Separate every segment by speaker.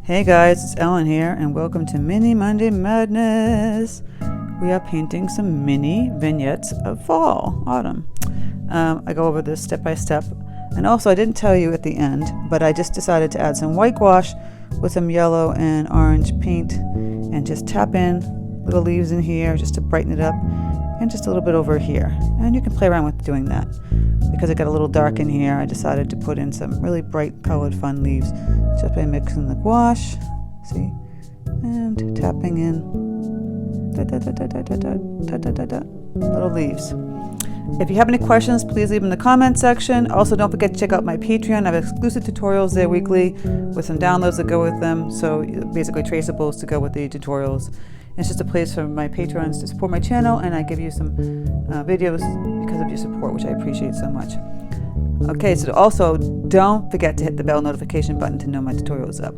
Speaker 1: Hey guys, it's Ellen here, and welcome to Mini Monday Madness. We are painting some mini vignettes of fall, autumn. I go over this step by step, and also I didn't tell you at the end, but I just decided to add some white gouache with some yellow and orange paint, and just tap in little leaves in here just to brighten it up, and just a little bit over here. And you can play around with doing that. Because it got a little dark in here, I decided to put in some really bright colored fun leaves just by mixing the gouache, see, and tapping in little leaves. If you have any questions, please leave them in the comment section. Also, don't forget to check out my Patreon. I have exclusive tutorials there weekly with some downloads that go with them, so basically traceables to go with the tutorials. It's just a place for my patrons to support my channel, and I give you some videos because of your support, which I appreciate so much. Okay, so also don't forget to hit the bell notification button to know my tutorial is up.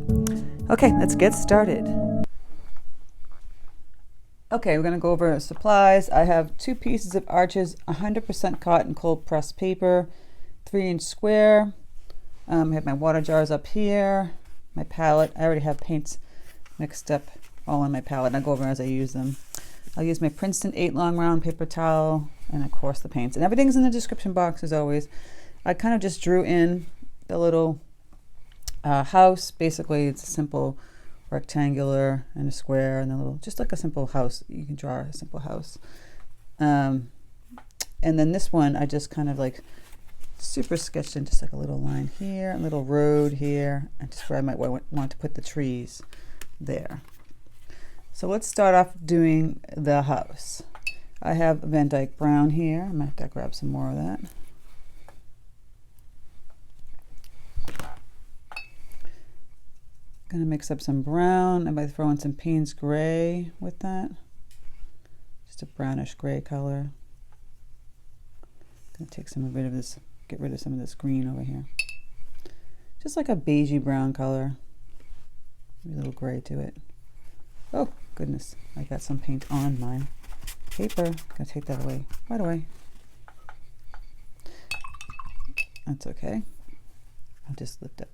Speaker 1: Okay, let's get started. Okay, we're going to go over supplies. I have 2 pieces of Arches 100% cotton cold pressed paper, 3-inch square. I have my water jars up here, my palette. I already have paints mixed up all in my palette, and I'll go over as I use them. I'll use my Princeton 8 long round paper towel, and of course the paints. And everything's in the description box as always. I kind of just drew in the little house. Basically, it's a simple rectangular and a square and a little, just like a simple house. You can draw a simple house. And then this one, I just kind of like super sketched in just like a little line here, a little road here, and just where I might want to put the trees there. So let's start off doing the house. I have VAnDyke brown here. I might have to grab some more of that. Gonna mix up some brown. I might throw in some Paynes gray with that. Just a brownish gray color. Gonna take some rid of this, get rid of some of this green over here. Just like a beigey brown color. Maybe a little gray to it. Oh goodness, I got some paint on my paper. Gonna take that away right away. That's okay. I'll just lift up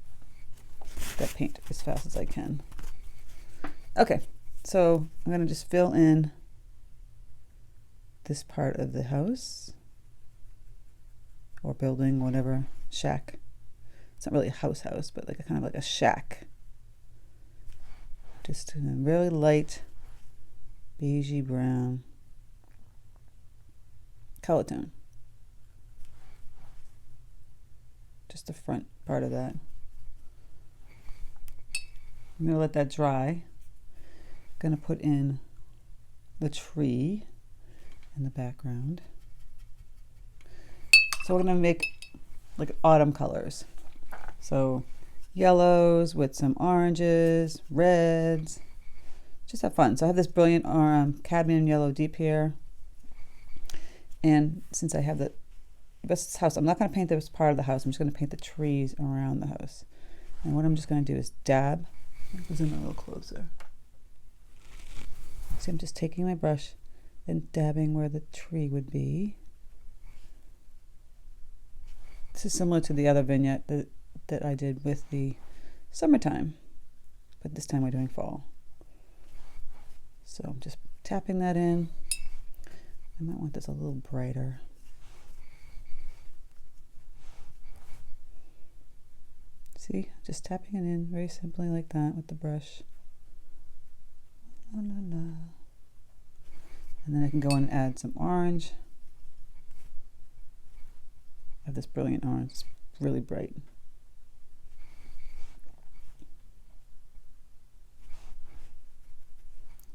Speaker 1: that paint as fast as I can. Okay, so I'm gonna just fill in this part of the house or building, whatever, shack. It's not really a house, but like a kind of like a shack. Just in a really light beigey brown color tone. Just the front part of that. I'm going to let that dry. I'm going to put in the tree in the background. So we're going to make like autumn colors. So yellows with some oranges, reds. Just have fun. So I have this brilliant cadmium yellow deep here. And since I have this house, I'm not going to paint this part of the house. I'm just going to paint the trees around the house. And what I'm just going to do is dab. I'll zoom in a little closer. See, I'm just taking my brush and dabbing where the tree would be. This is similar to the other vignette that I did with the summertime, but this time we're doing fall. So I'm just tapping that in. I might want this a little brighter. See, just tapping it in very simply like that with the brush. La, la, la. And then I can go in and add some orange. I have this brilliant orange, it's really bright.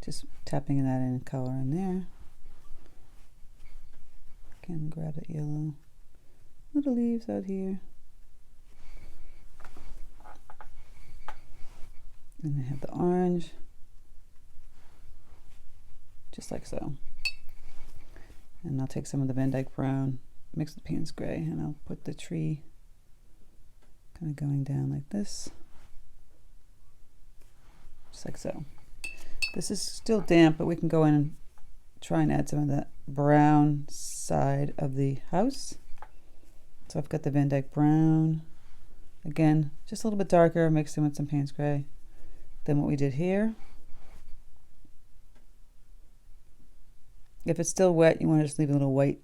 Speaker 1: Just tapping that in color in there. Again, grab that yellow. Little leaves out here. And I have the orange, just like so. And I'll take some of the VAnDyke brown, mix the Paynes gray, and I'll put the tree kind of going down like this, just like so. This is still damp, but we can go in and try and add some of that brown side of the house. So I've got the VAnDyke brown, again, just a little bit darker, mixed in with some Paynes gray. than what we did here. If it's still wet, you want to just leave a little white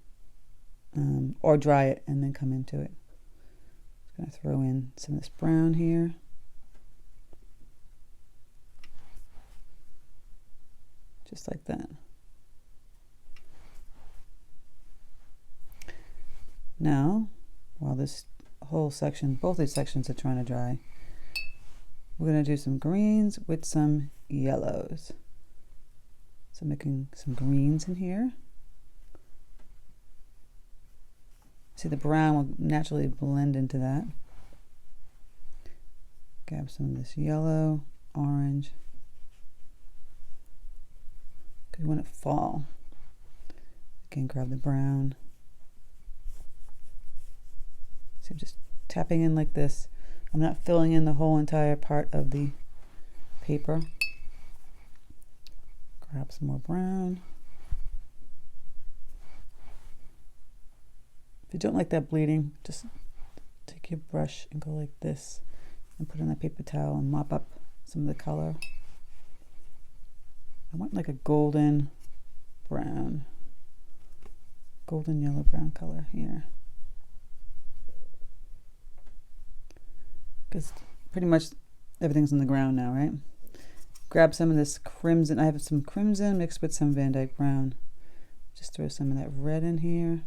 Speaker 1: or dry it and then come into it. I'm going to throw in some of this brown here. Just like that. Now, while this whole section, both these sections are trying to dry, we're going to do some greens with some yellows. So making some greens in here. See, the brown will naturally blend into that. Grab some of this yellow, orange. Because we want it to fall. Again, grab the brown. So I'm just tapping in like this. I'm not filling in the whole entire part of the paper. Grab some more brown. If you don't like that bleeding, just take your brush and go like this and put it on that paper towel and mop up some of the color. I want like a golden brown, golden yellow brown color here. Because pretty much everything's on the ground now, right? Grab some of this crimson. I have some crimson mixed with some VAnDyke brown. Just throw some of that red in here.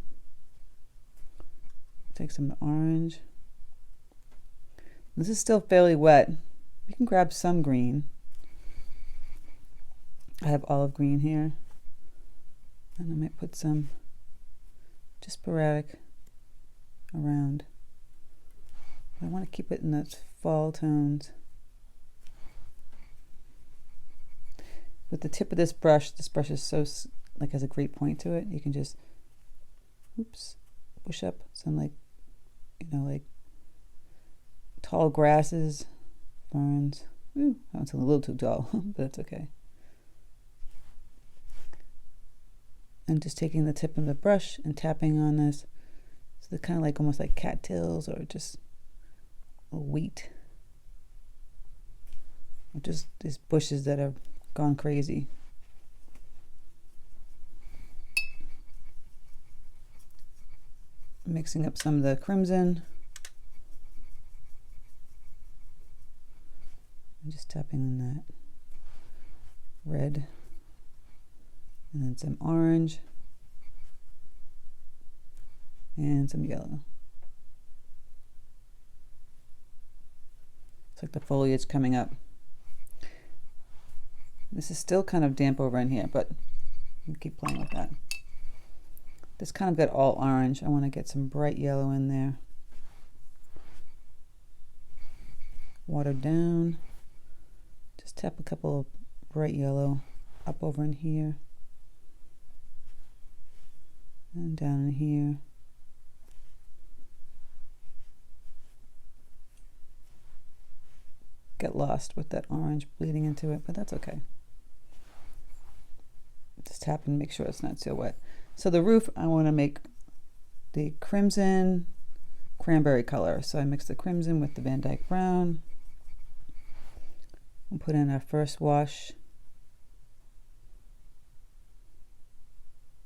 Speaker 1: Take some of the orange. This is still fairly wet. You can grab some green. I have olive green here. And I might put some just sporadic around. I want to keep it in those fall tones. With the tip of this brush is so, like, has a great point to it. You can just, oops, push up some, like, you know, like tall grasses, ferns. Ooh, that one's a little too tall, but that's okay. And just taking the tip of the brush and tapping on this. So they're kind of like almost like cattails or just wheat. Or just these bushes that have gone crazy. Mixing up some of the crimson. I'm just tapping on that red. And then some orange. And some yellow. It's like the foliage coming up. This is still kind of damp over in here, but I'll keep playing with that. This kind of got all orange. I want to get some bright yellow in there. Water down. Just tap a couple of bright yellow up over in here. And down in here. Get lost with that orange bleeding into it, but that's okay. Just tap and make sure it's not so wet. So the roof, I want to make the crimson cranberry color. So I mix the crimson with the VAnDyke brown. We'll put in our first wash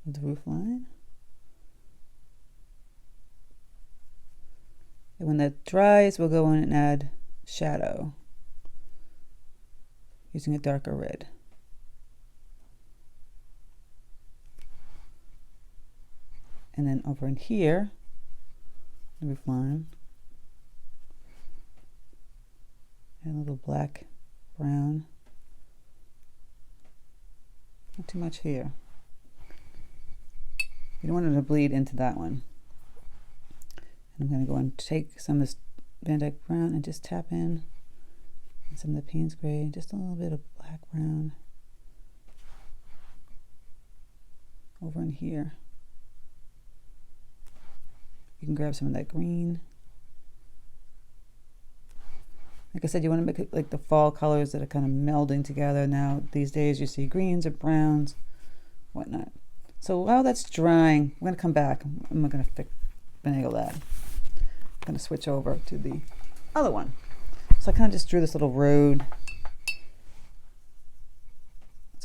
Speaker 1: of the roof line. And when that dries, we'll go in and add shadow using a darker red. And then over in here, the roof line, add a little black, brown. Not too much here. You don't want it to bleed into that one. And I'm going to go and take some of this VAnDyke brown and just tap in some of the Paynes gray, just a little bit of black brown over in here. You can grab some of that green. Like I said, you want to make it like the fall colors that are kind of melding together. Now these days you see greens or browns, whatnot. So while that's drying, we're going to come back and we're going to finagle that. I'm going to switch over to the other one. So I kind of just drew this little road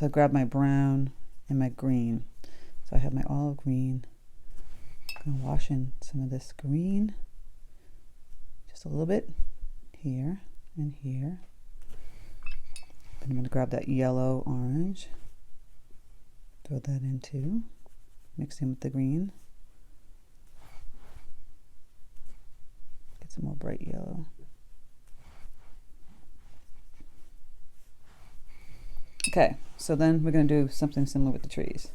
Speaker 1: So I grab my brown and my green. So I have my olive green. I'm gonna wash in some of this green, just a little bit here and here. Then I'm gonna grab that yellow orange, throw that in too, mix in with the green. Get some more bright yellow. Okay, so then we're going to do something similar with the trees.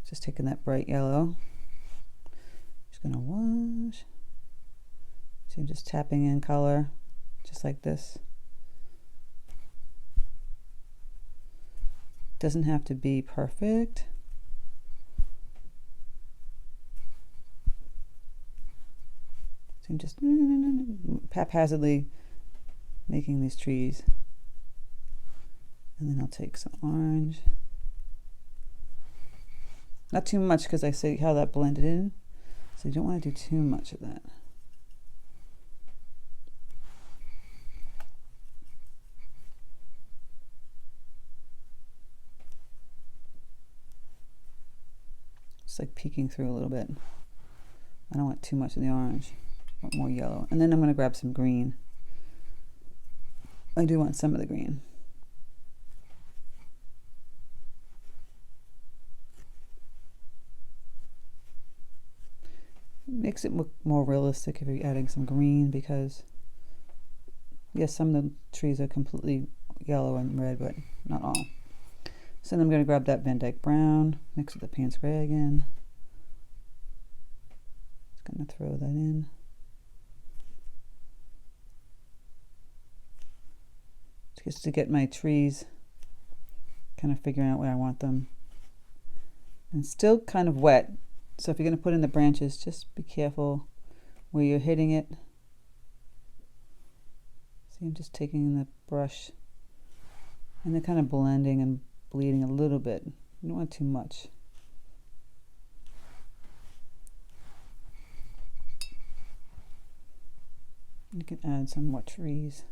Speaker 1: Just taking that bright yellow, just going to wash. So I'm just tapping in color, just like this. Doesn't have to be perfect. So I'm just haphazardly making these trees. And then I'll take some orange. Not too much because I see how that blended in. So you don't want to do too much of that. Just like peeking through a little bit. I don't want too much of the orange. I want more yellow. And then I'm going to grab some green. I do want some of the green. Makes it look more realistic if you're adding some green, because yes, some of the trees are completely yellow and red, but not all. So then I'm going to grab that VAnDyke brown, mix with the Paynes gray again. Just going to throw that in. Just to get my trees kind of figuring out where I want them. And still kind of wet. So if you're going to put in the branches, just be careful where you're hitting it. See, I'm just taking the brush and they're kind of blending and bleeding a little bit. You don't want too much. You can add some more trees.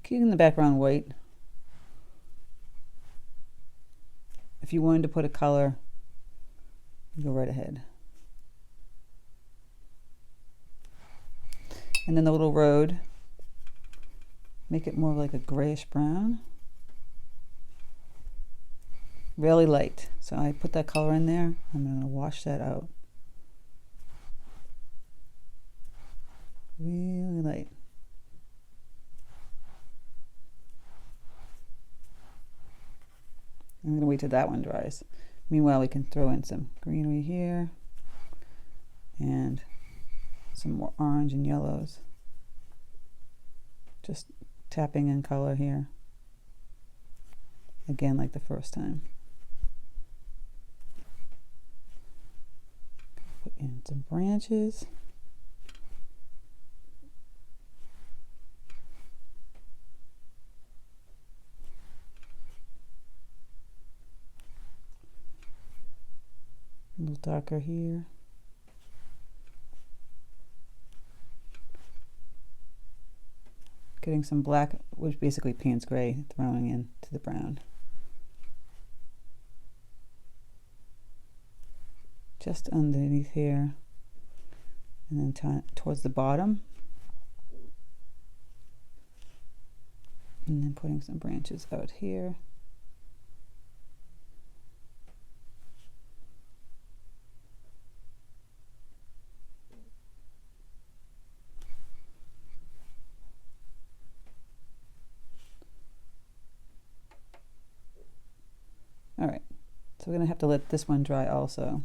Speaker 1: Keeping the background white. If you wanted to put a color, go right ahead. And then the little road, make it more like a grayish brown. Really light. So I put that color in there. I'm going to wash that out. Really light. I'm going to wait till that one dries. Meanwhile, we can throw in some greenery here and some more orange and yellows. Just tapping in color here. Again, like the first time. Put in some branches. A little darker here. Getting some black, which basically Paynes gray, throwing into the brown. Just underneath here, and then towards the bottom. And then putting some branches out here. Alright, so we're going to have to let this one dry also.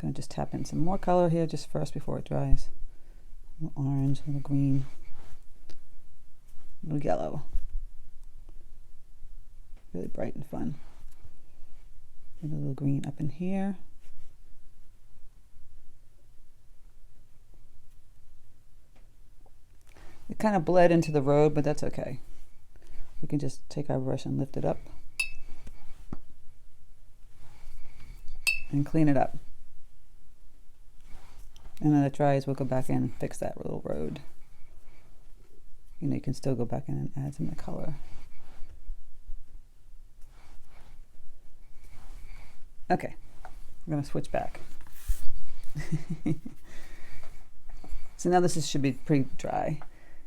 Speaker 1: Going to just tap in some more color here just first before it dries. A little orange, a little green, a little yellow. Really bright and fun. And a little green up in here. It kind of bled into the road, but that's okay. We can just take our brush and lift it up and clean it up. And then it dries, we'll go back in and fix that little road. you know, you can still go back in and add some of the color. Okay, I'm going to switch back. So now this should be pretty dry.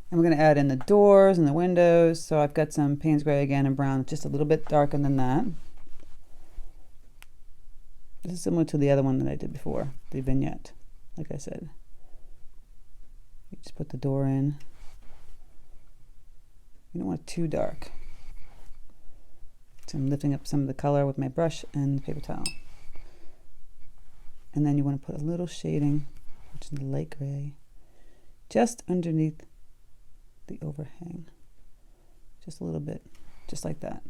Speaker 1: And we're going to add in the doors and the windows. So I've got some Paynes gray again and brown, just a little bit darker than that. This is similar to the other one that I did before, the vignette, like I said. You just put the door in. You don't want it too dark. So I'm lifting up some of the color with my brush and the paper towel. And then you want to put a little shading, which is the light gray, just underneath the overhang. Just a little bit, just like that.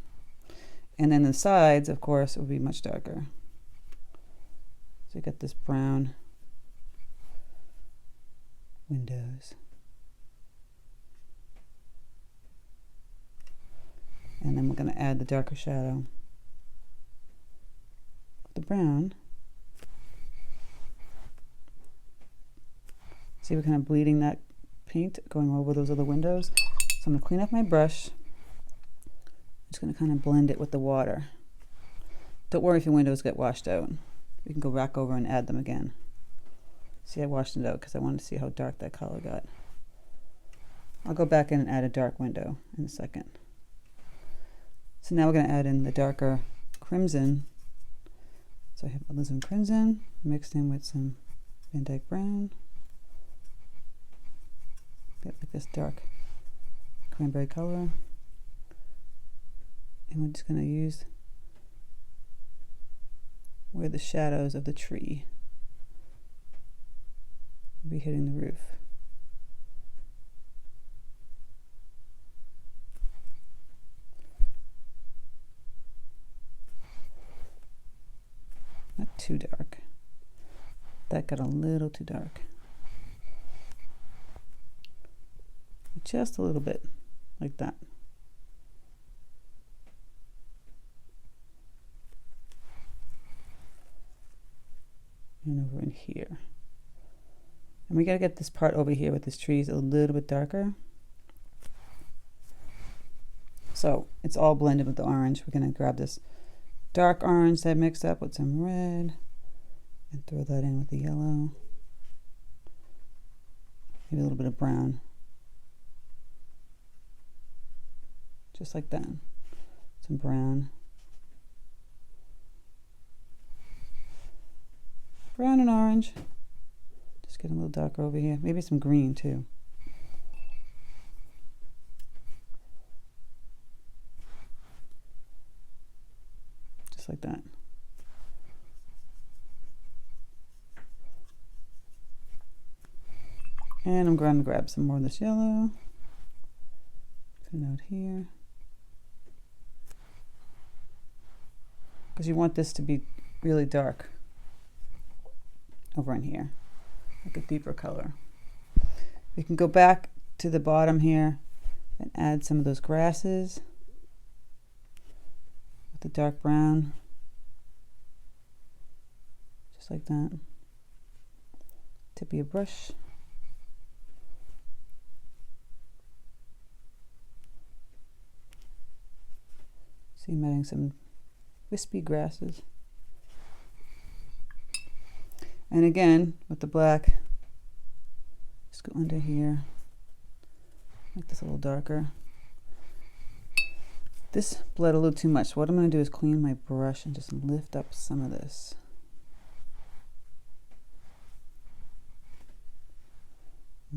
Speaker 1: And then the sides, of course, will be much darker. So you got this brown windows. And then we're going to add the darker shadow. The brown. See, we're kind of bleeding that paint going over those other windows. So I'm going to clean up my brush. I'm just going to kind of blend it with the water. Don't worry if your windows get washed out. We can go back over and add them again. See, I washed it out because I wanted to see how dark that color got. I'll go back in and add a dark window in a second. So now we're going to add in the darker crimson. So I have alizarin crimson mixed in with some VAnDyke brown. Get like this dark cranberry color. And we're just going to use where the shadows of the tree will be hitting the roof. Not too dark. That got a little too dark. Just a little bit, like that. And over in here. And we gotta get this part over here with this trees a little bit darker. So it's all blended with the orange. We're gonna grab this dark orange that I mixed up with some red and throw that in with the yellow. Maybe a little bit of brown. Just like that. Some brown. Brown and orange. Just get a little darker over here. Maybe some green too. Just like that. And I'm going to grab some more of this yellow. Put it out here. Because you want this to be really dark over in here, like a deeper color. We can go back to the bottom here and add some of those grasses with the dark brown, just like that. Tip of your brush. See, I'm adding some wispy grasses. And again, with the black, just go under here, make this a little darker. This bled a little too much. So what I'm going to do is clean my brush and just lift up some of this.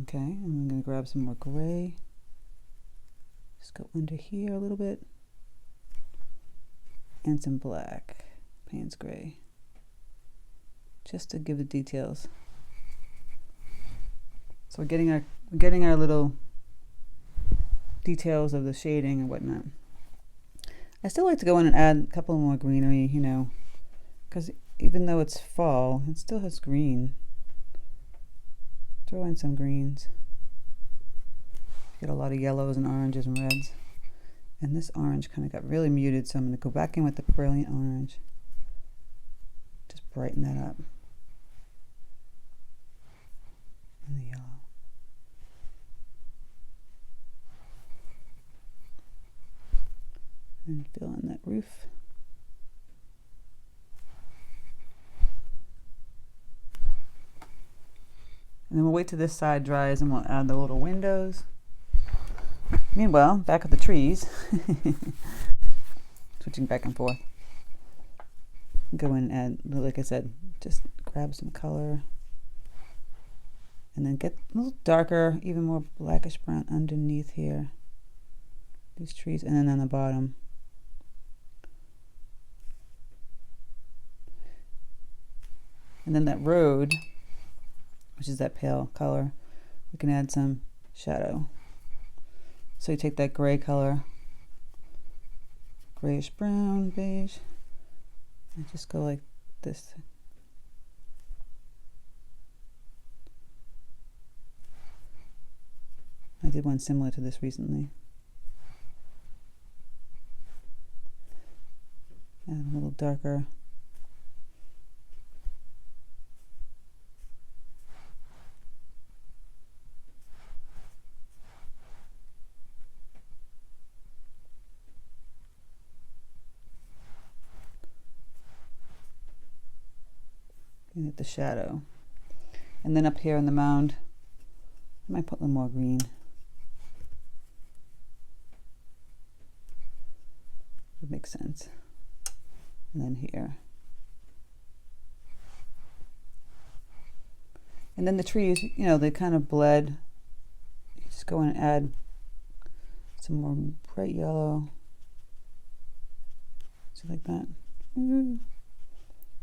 Speaker 1: Okay, and I'm going to grab some more gray. Just go under here a little bit. And some black, Paynes gray, just to give the details. So we're getting our little details of the shading and whatnot. I still like to go in and add a couple more greenery, you know, because even though it's fall, it still has green. Throw in some greens. Get a lot of yellows and oranges and reds. And this orange kind of got really muted, so I'm going to go back in with the brilliant orange. Just brighten that up. And the yellow. And fill in that roof. And then we'll wait till this side dries and we'll add the little windows. Meanwhile, back at the trees, switching back and forth. Go in and add, like I said, just grab some color. And then get a little darker, even more blackish brown underneath here. These trees, and then on the bottom. And then that road, which is that pale color, we can add some shadow. So you take that gray color, grayish brown, beige, and just go like this. I did one similar to this recently. Add a little darker. And at the shadow. And then up here in the mound, I might put a little more green. Would make sense. And then here. And then the trees, you know, they kind of bled. You just go in and add some more bright yellow. So like that.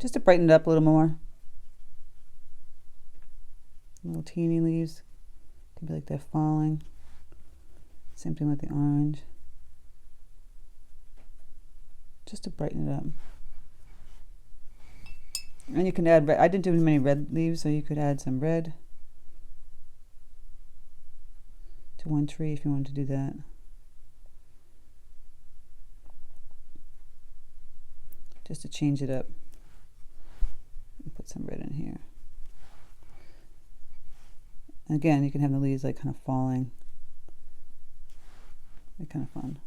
Speaker 1: Just to brighten it up a little more. Little teeny leaves. Could be like they're falling. Same thing with the orange. Just to brighten it up. And you can add red. I didn't do many red leaves, so you could add some red to one tree if you wanted to do that. Just to change it up. And put some red in here. And again, you can have the leaves like kind of falling. They're kind of fun.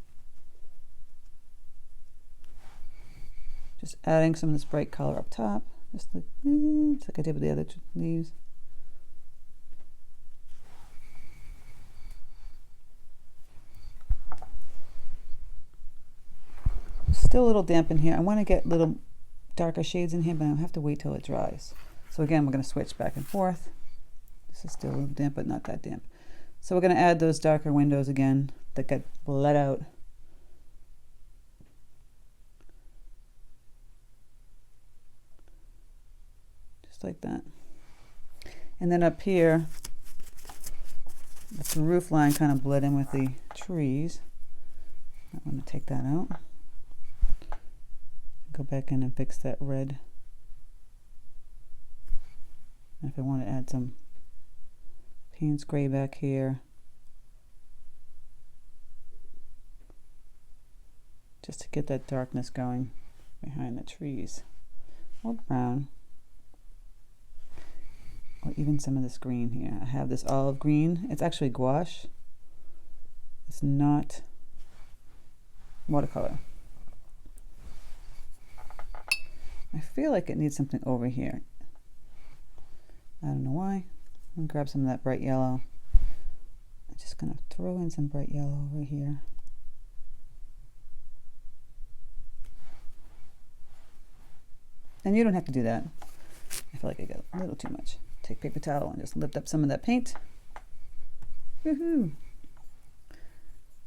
Speaker 1: Just adding some of this bright color up top. Just like I did with the other leaves. Still a little damp in here. I want to get little darker shades in here, but I'll have to wait till it dries. So again, we're going to switch back and forth. This is still a little damp, but not that damp. So we're going to add those darker windows again that get bled out. Just like that. And then up here, the roof line kind of bled in with the trees. I'm going to take that out. Go back in and fix that red. And if I want to add some Paynes gray back here, just to get that darkness going behind the trees, or brown, or even some of this green here. I have this olive green. It's actually gouache. It's not watercolor. I feel like it needs something over here. I don't know why. I'm going to grab some of that bright yellow. I'm just going to throw in some bright yellow over here. And you don't have to do that. I feel like I got a little too much. Take paper towel and just lift up some of that paint. Woohoo!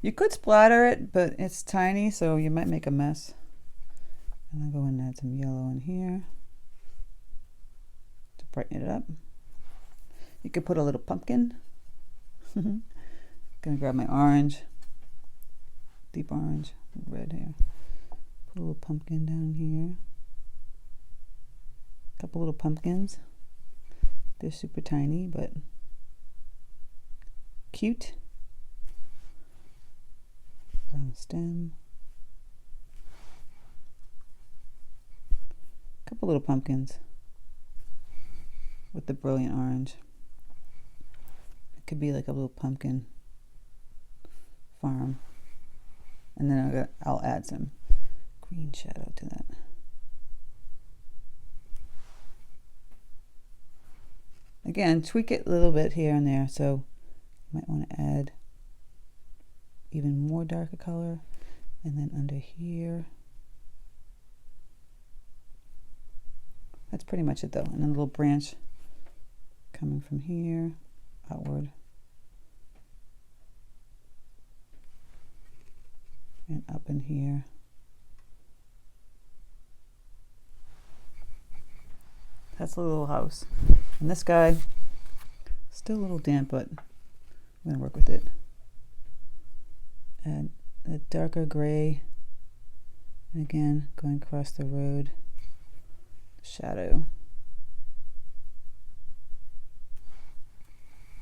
Speaker 1: You could splatter it, but it's tiny, so you might make a mess. And I'll go in and add some yellow in here to brighten it up. You could put a little pumpkin. Gonna grab my orange, deep orange, red here. Put a little pumpkin down here. A couple little pumpkins. They're super tiny, but cute. Brown stem. Couple little pumpkins with the brilliant orange. It could be like a little pumpkin farm. And then I'll add some green shadow to that. Again, tweak it a little bit here and there, so you might want to add even more darker color. And then under here, that's pretty much it though. And a little branch coming from here outward and up in here. That's a little house. And this guy, still a little damp, but I'm going to work with it. Add a darker gray. And again, going across the road. Shadow.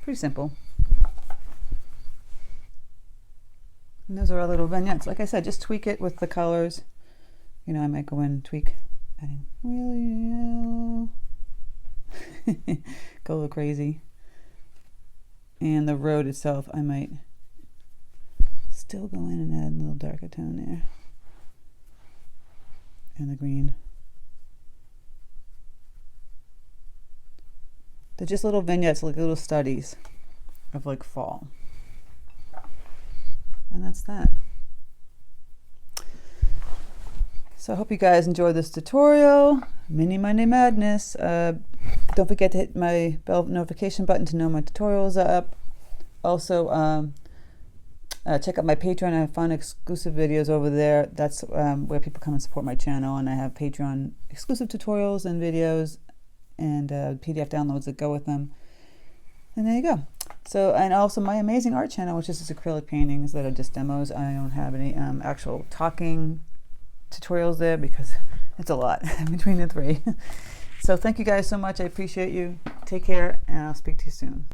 Speaker 1: Pretty simple. And those are our little vignettes. Like I said, just tweak it with the colors. You know, I might go in and tweak, adding really yellow. Go a little crazy. And the road itself, I might still go in and add a little darker tone there. And the green. They're just little vignettes, like little studies of like fall. And that's that. So I hope you guys enjoyed this tutorial. Mini Monday Madness. Don't forget to hit my bell notification button to know my tutorials are up. Also, check out my Patreon. I have fun exclusive videos over there. That's where people come and support my channel. And I have Patreon exclusive tutorials and videos and PDF downloads that go with them. And there you go. So, and also my amazing art channel, which is just acrylic paintings that are just demos. I don't have any actual talking tutorials there because it's a lot between the three. So thank you guys so much. I appreciate you. Take care, and I'll speak to you soon.